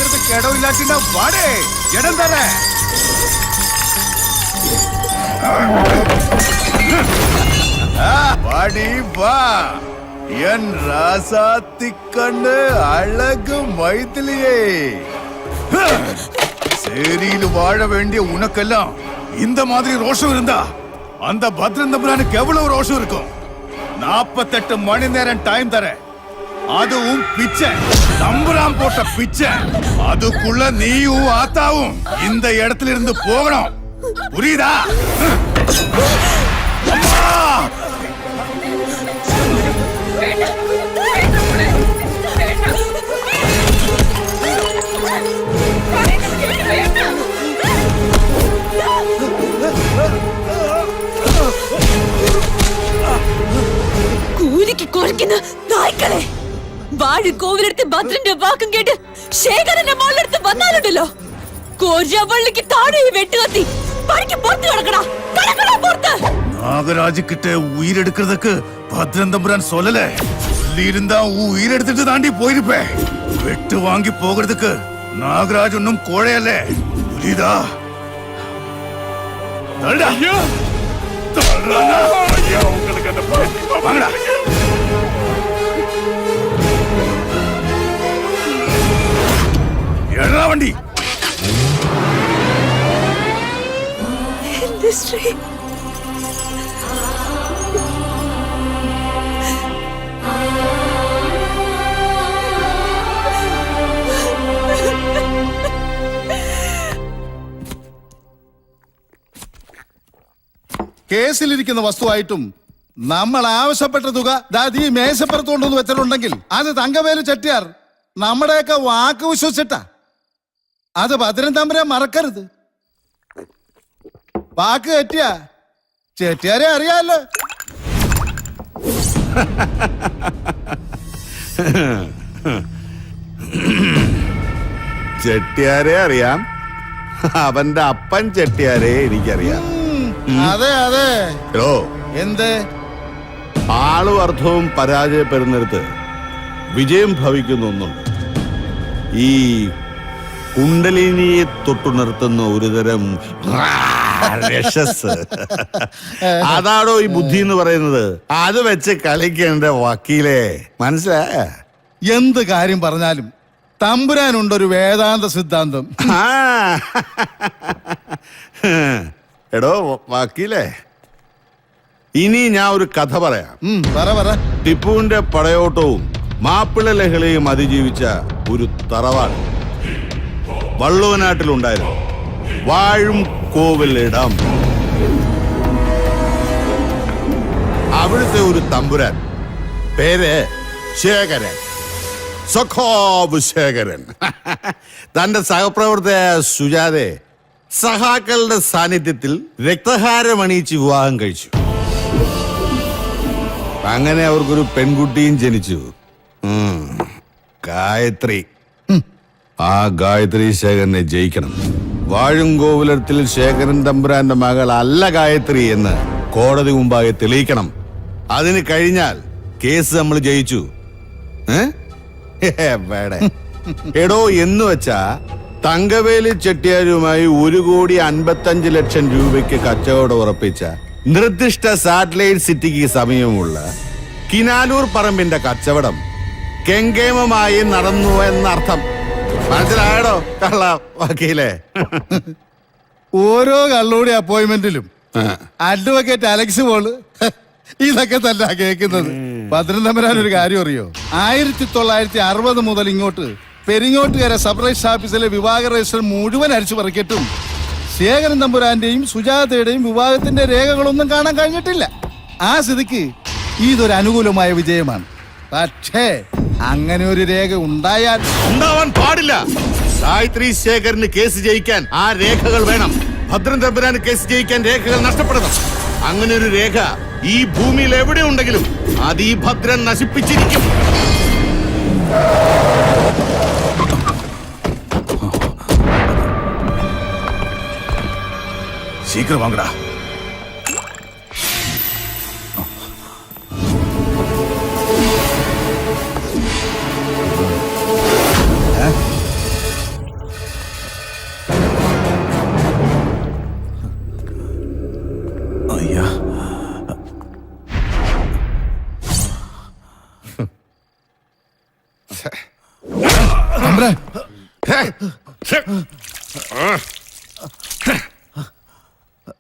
பாக்குறது கிடம் இல்லாட்டினா வாடே இடம் தர. வாடி வா என் ராசாத்தி கண்ணு அழகு மைதிலியே. சேரியில் வாழ வேண்டிய உனக்கெல்லாம் இந்த மாதிரி ரோஷம் இருந்தா அந்த பத்ரன் தம்புரானுக்கு எவ்வளவு ரோஷம் இருக்கும்? 48 மணி நேரம் டைம் தர. அதுவும் பிச்சை, தம்புரான் போட்ட பிச்சை. அதுக்குள்ள நீயும் ஆத்தாவும் இந்த இடத்துல இருந்து போகணும். புரியுதா? அம்மா കൂലിക്ക് കുറയ്ക്കുന്ന നായ്ക്കളെ, വാഴ കോവിലെടുത്ത് ഭദ്രന്റെ വാക്കും കേട്ട് ശേഖരന്റെ മോളിലെടുത്ത് വന്നാലുണ്ടല്ലോ, കോരിവള്ളിക്ക് താഴെ വെട്ടുകത്തി പണിക്ക് പുറത്ത് കിടക്കടാ, കിടക്കടാ പുറത്ത്. நாகராஜு கிட்ட உயிர் எடுக்கிறதுக்கு பத்ரன் தம்புரான் சொல்லல. இருந்தா உயிர் எடுத்துட்டு தாண்டி போயிருப்பேன். வெட்டு வாங்கி போகிறதுக்கு நாகராஜ் ஒன்னும் கோழையல்ல. புரியுதா? வாங்கடா. எடா வண்டி. കേസിലിരിക്കുന്ന വസ്തുവായിട്ടും നമ്മൾ ആവശ്യപ്പെട്ട തുക ഈ മേശപ്പുറത്ത് കൊണ്ടുവന്ന് വെച്ചിട്ടുണ്ടെങ്കിൽ അത് തങ്കവേലു ചെട്ടിയാർ നമ്മുടെയൊക്കെ വാക്ക് വിശ്വസിച്ചിട്ടാ. അത് ഭദ്രൻ തമ്പുരാൻ മറക്കരുത്. വാക്ക് തെറ്റിയാ ചെട്ടിയാരെ അറിയാലോ. ചെട്ടിയാരെ അറിയാം, അവന്റെ അപ്പൻ ചെട്ടിയാരെ എനിക്കറിയാം. അതെ അതെ. എന്ത് ആളും അർത്ഥവും പരാജയപ്പെടുന്നിടത്ത് വിജയം ഭവിക്കുന്ന ഒന്നുണ്ട്. ഈ കുണ്ടലിനിയെ തൊട്ടുണർത്തുന്ന ഒരുതരം രശസ്. അതാണോ ഈ ബുദ്ധി എന്ന് പറയുന്നത്? അത് വെച്ച് കളിക്കേണ്ട വക്കീലേ, മനസ്സിലായ? എന്ത് കാര്യം പറഞ്ഞാലും തമ്പുരാനുണ്ടൊരു വേദാന്ത സിദ്ധാന്തം. എടോ വക്കീലേ, ഇനി ഞാൻ ഒരു കഥ പറയാം. പറ. ടിപ്പുവിന്റെ പടയോട്ടവും മാപ്പിള ലഹളയും അതിജീവിച്ച ഒരു തറവാട് വള്ളുവനാട്ടിലുണ്ടായിരുന്നു. വാഴും കോവിലിടം. അവിടുത്തെ ഒരു തമ്പുരാൻ, പേര് ശേഖരൻ, സഖാവ് ശേഖരൻ, തന്റെ സഹപ്രവർത്തക സുജാതെ സഹാക്കളുടെ സാന്നിധ്യത്തിൽ രക്തഹാരമണിയിച്ച് വിവാഹം കഴിച്ചു. അങ്ങനെ അവർക്കൊരു പെൺകുട്ടിയും ജനിച്ചു, ഗായത്രി. ആ ഗായത്രി ശേഖരനെ ജയിക്കണം. വാഴുംകോവിലത്തിൽ ശേഖരൻ തമ്പുരാന്റെ മകൾ അല്ല ഗായത്രി എന്ന് കോടതി മുമ്പാകെ തെളിയിക്കണം. അതിന് കഴിഞ്ഞാൽ കേസ് നമ്മൾ ജയിച്ചു. എടോ എന്ന് വെച്ചാ തങ്കവേലി ചെട്ടിയാരുമായി 1,55,00,000 രൂപയ്ക്ക് കച്ചവടം ഉറപ്പിച്ച നിർദ്ദിഷ്ട സാറ്റലൈറ്റ് സിറ്റിക്ക് സമീപമുള്ള കിനാലൂർ പറമ്പിന്റെ കച്ചവടം കെങ്കേമമായി നടന്നു എന്നർത്ഥം. മനസ്സിലായടോ കള്ള വക്കീലേ? ഓരോ കള്ളൂടി അപ്പോയിന്റ്മെന്റിലും അഡ്വക്കേറ്റ് അലക്സ് പോള് ഇതൊക്കെ തന്നെ കേൾക്കുന്നത്. ഭദ്രൻ തമ്പുരാൻ ഒരു കാര്യം അറിയോ? 1960 മുതൽ ഇങ്ങോട്ട് പെരിങ്ങോട്ടുകര സബ് രജിസ്റ്റർ ഓഫീസിലെ വിവാഹ രജിസ്റ്റർ മുഴുവൻ അരിച്ചു പറിക്കട്ടും ശേഖരൻ തമ്പുരാന്റെയും സുജാതയുടെയും വിവാഹത്തിന്റെ രേഖകളൊന്നും കാണാൻ കഴിഞ്ഞിട്ടില്ല. ആ സ്ഥിതിക്ക് ഇതൊരു അനുകൂലമായ വിജയമാണ്. പക്ഷേ അങ്ങനെ ഒരു രേഖ ഉണ്ടാവാൻ പാടില്ല. ഗായത്രി ശേഖരന് കേസ് ജയിക്കാൻ ആ രേഖകൾ വേണം. ഭദ്രൻ തമ്പുരാന് കേസ് ജയിക്കാൻ രേഖകൾ നഷ്ടപ്പെടണം. അങ്ങനെ ഒരു രേഖ ഈ ഭൂമിയിൽ എവിടെ ഉണ്ടെങ്കിലും അത് ഈ ഭദ്രൻ നശിപ്പിച്ചിരിക്കും. சீக்கிரம் வாங்கடா.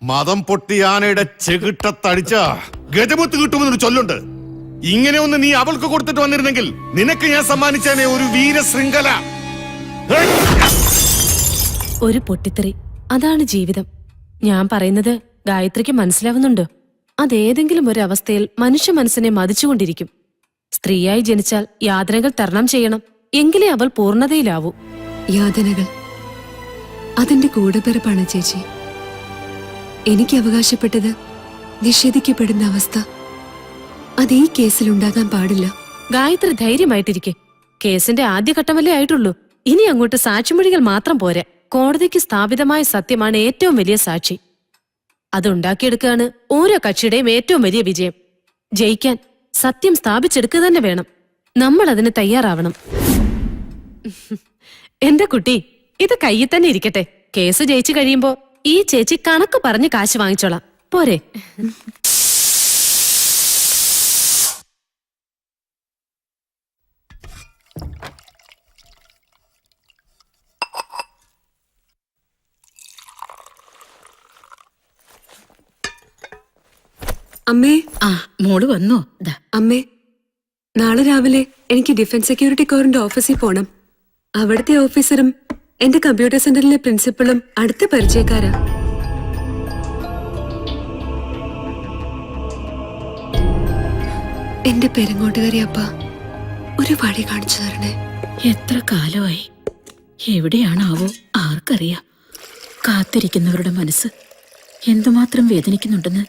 മതം പൊട്ടിയാനയുടെ ചെകിട്ടത്തടിച്ച ഗജമുത്ത് കിട്ടുമെന്നൊരു ചൊല്ലുണ്ട്. ഇങ്ങനെ ഒന്ന് നീ അവൾക്ക് കൊടുത്തിട്ട് വന്നിരുന്നെങ്കിൽ നിനക്ക് ഞാൻ സമ്മാനിച്ചേനെ ഒരു വീരശൃംഖല. ഒരു പൊട്ടിത്തെറി, അതാണ് ജീവിതം. ഞാൻ പറയുന്നത് ഗായത്രിക്ക് മനസ്സിലാവുന്നുണ്ടോ? അതേതെങ്കിലും ഒരു അവസ്ഥയിൽ മനുഷ്യ മനസ്സിനെ മതിച്ചുകൊണ്ടിരിക്കും. സ്ത്രീയായി ജനിച്ചാൽ യാതനകൾ തരണം ചെയ്യണം, എങ്കിലേ അവൾ പൂർണ്ണതയിലാവൂ. യാതനകൾ അതിന്റെ കൂടെപ്പിറപ്പാണ് ചേച്ചി. എനിക്ക് അവകാശപ്പെട്ടത് നിഷേധിക്കപ്പെടുന്ന അവസ്ഥ അത് ഈ കേസിൽ ഉണ്ടാകാൻ പാടില്ല. ഗായത്രി ധൈര്യമായിട്ടിരിക്കെ. കേസിന്റെ ആദ്യഘട്ടമല്ലേ ആയിട്ടുള്ളൂ. ഇനി അങ്ങോട്ട് സാക്ഷിമൊഴികൾ മാത്രം പോരാ. കോടതിക്ക് സ്ഥാപിതമായ സത്യമാണ് ഏറ്റവും വലിയ സാക്ഷി. അതുണ്ടാക്കിയെടുക്കുകയാണ് ഓരോ കക്ഷിയുടെയും ഏറ്റവും വലിയ വിജയം. ജയിക്കാൻ സത്യം സ്ഥാപിച്ചെടുക്കുക തന്നെ വേണം. നമ്മൾ അതിന് തയ്യാറാവണം. എന്റെ കുട്ടി, ഇത് കയ്യിൽ തന്നെ ഇരിക്കട്ടെ. കേസ് ജയിച്ചു കഴിയുമ്പോ ഈ ചേച്ചി കണക്ക് പറഞ്ഞ് കാശ് വാങ്ങിച്ചോളാം, പോരെ? അമ്മേ, മോള് വന്നോ? അമ്മേ, നാളെ രാവിലെ എനിക്ക് ഡിഫൻസ് സെക്യൂരിറ്റി കോറിന്റെ ഓഫീസിൽ പോണം. അവിടുത്തെ ഓഫീസറും എന്റെ കമ്പ്യൂട്ടർ സെന്ററിലെ പ്രിൻസിപ്പളും അടുത്ത പരിചയക്കാരാ. എന്റെ പെരുങ്ങോട്ടുകാരി അപ്പ ഒരു വഴി കാണിച്ചു തരണേ. എത്ര കാലമായി, എവിടെയാണാവോ ആർക്കറിയാം. കാത്തിരിക്കുന്നവരുടെ മനസ്സ് എന്തുമാത്രം വേദനിക്കുന്നുണ്ടെന്ന്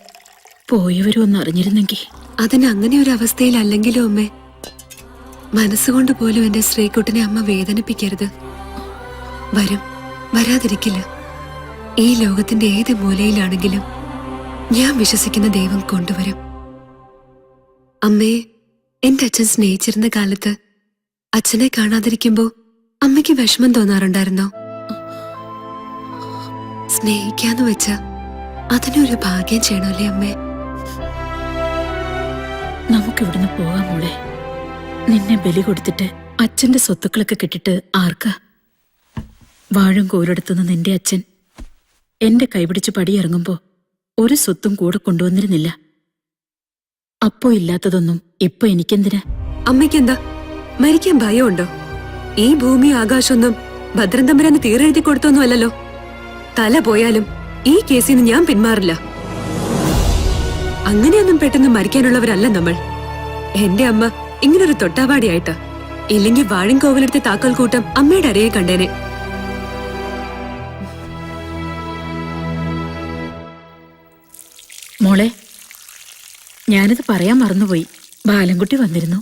പോയവരും ഒന്ന് അറിഞ്ഞിരുന്നെങ്കിൽ. അതിന് അങ്ങനെ ഒരു അവസ്ഥയിലല്ലെങ്കിലോ അമ്മേ, മനസ്സുകൊണ്ട് പോലും എന്റെ ശ്രീകുട്ടനെ അമ്മ വേദനിപ്പിക്കരുത്. വരും, വരാതിരിക്കില്ല. ഈ ലോകത്തിന്റെ ഏത് മൂലയിലാണെങ്കിലും ഞാൻ വിശ്വസിക്കുന്ന ദൈവം കൊണ്ടുവരും. അമ്മയെ എന്റെ അച്ഛൻ സ്നേഹിച്ചിരുന്ന കാലത്ത് അച്ഛനെ കാണാതിരിക്കുമ്പോ അമ്മയ്ക്ക് വിഷമം തോന്നാറുണ്ടായിരുന്നോ? സ്നേഹിക്കാന്ന് വെച്ച അതിനൊരു ഭാഗ്യം ചെയ്യണമല്ലേ അമ്മേ? നമുക്കിവിടുന്ന് പോകാം മോളെ. നിന്നെ ബലി കൊടുത്തിട്ട് അച്ഛന്റെ സ്വത്തുക്കളൊക്കെ കിട്ടിട്ട് ആർക്കാ? വാഴും കോലെടുത്തുനിന്ന് നിന്റെ അച്ഛൻ എന്റെ കൈപിടിച്ച് പടിയിറങ്ങുമ്പോ ഒരു സ്വത്തും കൂടെ കൊണ്ടുവന്നിരുന്നില്ല. അപ്പോ ഇല്ലാത്തതൊന്നും ഇപ്പൊ എനിക്കെന്തിനാ? അമ്മയ്ക്കെന്താ മരിക്കാൻ ഭയമുണ്ടോ? ഈ ഭൂമി ആകാശമൊന്നും ഭദ്രൻ തമ്പുരാന് തീരെഴുതി കൊടുത്തൊന്നും അല്ലല്ലോ. തല പോയാലും ഈ കേസിൽ നിന്ന് ഞാൻ പിന്മാറില്ല. അങ്ങനെയൊന്നും പെട്ടെന്ന് മരിക്കാനുള്ളവരല്ല നമ്മൾ. എന്റെ അമ്മ ഇങ്ങനൊരു തൊട്ടാവാടിയായിട്ടാ. ഇല്ലെങ്കിൽ വാഴിൻകോവിലെടുത്ത താക്കോൽ കൂട്ടം അമ്മയുടെ അരയെ കണ്ടേനെ. മോളെ, ഞാനിത് പറയാൻ മറന്നുപോയി. ബാലൻകുട്ടി വന്നിരുന്നു.